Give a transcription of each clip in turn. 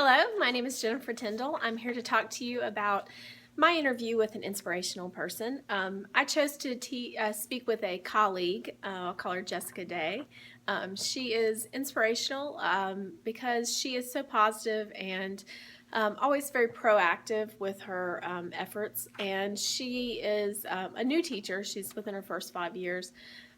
Hello, my name is Jennifer Tyndall. I'm here to talk to you about my interview with an inspirational person. I chose to speak with a colleague. I'll call her Jessica Day. She is inspirational because she is so positive and always very proactive with her efforts. And she is a new teacher. She's within her first 5 years.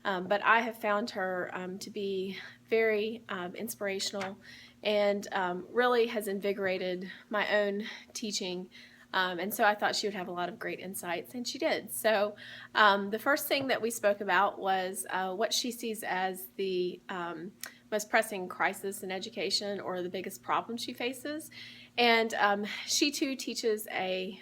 But I have found her to be very inspirational and really has invigorated my own teaching. And so I thought she would have a lot of great insights, and she did. So the first thing that we spoke about was what she sees as the most pressing crisis in education, or the biggest problem she faces. And she too teaches a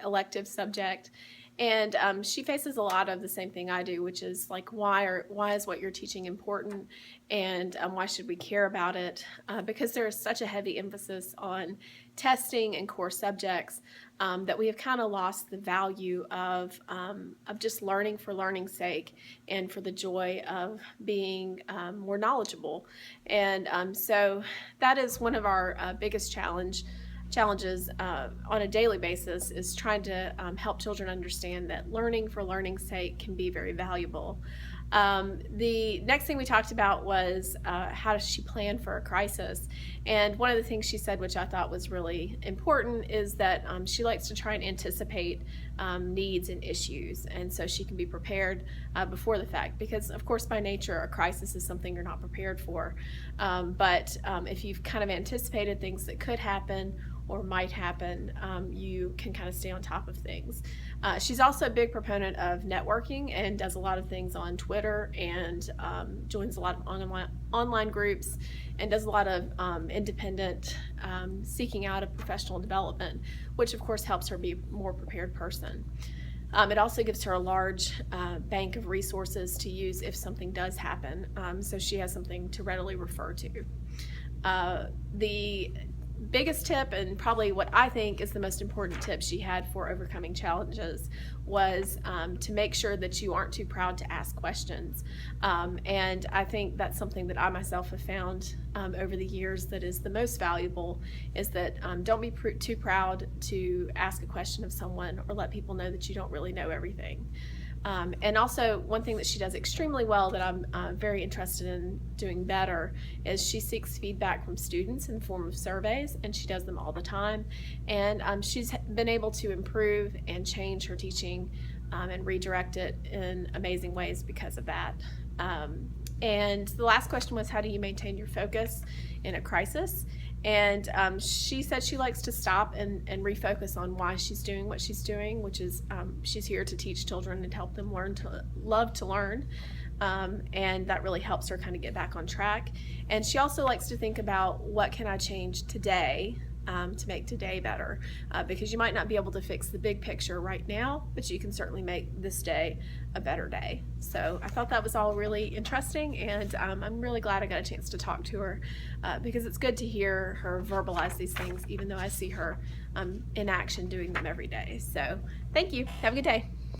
elective subject. And she faces a lot of the same thing I do, which is like, why is what you're teaching important, and why should we care about it? Because there is such a heavy emphasis on testing and core subjects that we have kind of lost the value of just learning for learning's sake and for the joy of being more knowledgeable. And so that is one of our biggest challenges on a daily basis, is trying to help children understand that learning for learning's sake can be very valuable. The next thing we talked about was how does she plan for a crisis. And one of the things she said, which I thought was really important, is that she likes to try and anticipate needs and issues, and so she can be prepared before the fact, because of course by nature a crisis is something you're not prepared for. But if you've kind of anticipated things that could happen or might happen, you can kind of stay on top of things. She's also a big proponent of networking and does a lot of things on Twitter, and joins a lot of online groups, and does a lot of independent seeking out of professional development, which of course helps her be a more prepared person. It also gives her a large bank of resources to use if something does happen, so she has something to readily refer to. The biggest tip, and probably what I think is the most important tip she had for overcoming challenges, was to make sure that you aren't too proud to ask questions. And I think that's something that I myself have found over the years that is the most valuable, is that don't be too proud to ask a question of someone or let people know that you don't really know everything. And also, one thing that she does extremely well that I'm very interested in doing better is she seeks feedback from students in the form of surveys, and she does them all the time. And she's been able to improve and change her teaching and redirect it in amazing ways because of that. And the last question was, how do you maintain your focus in a crisis? And she said she likes to stop and refocus on why she's doing what she's doing, which is she's here to teach children and help them love to learn. And that really helps her kind of get back on track. And she also likes to think about, what can I change today to make today better, because you might not be able to fix the big picture right now, but you can certainly make this day a better day. So I thought that was all really interesting, and I'm really glad I got a chance to talk to her, because it's good to hear her verbalize these things, even though I see her in action doing them every day. So thank you. Have a good day.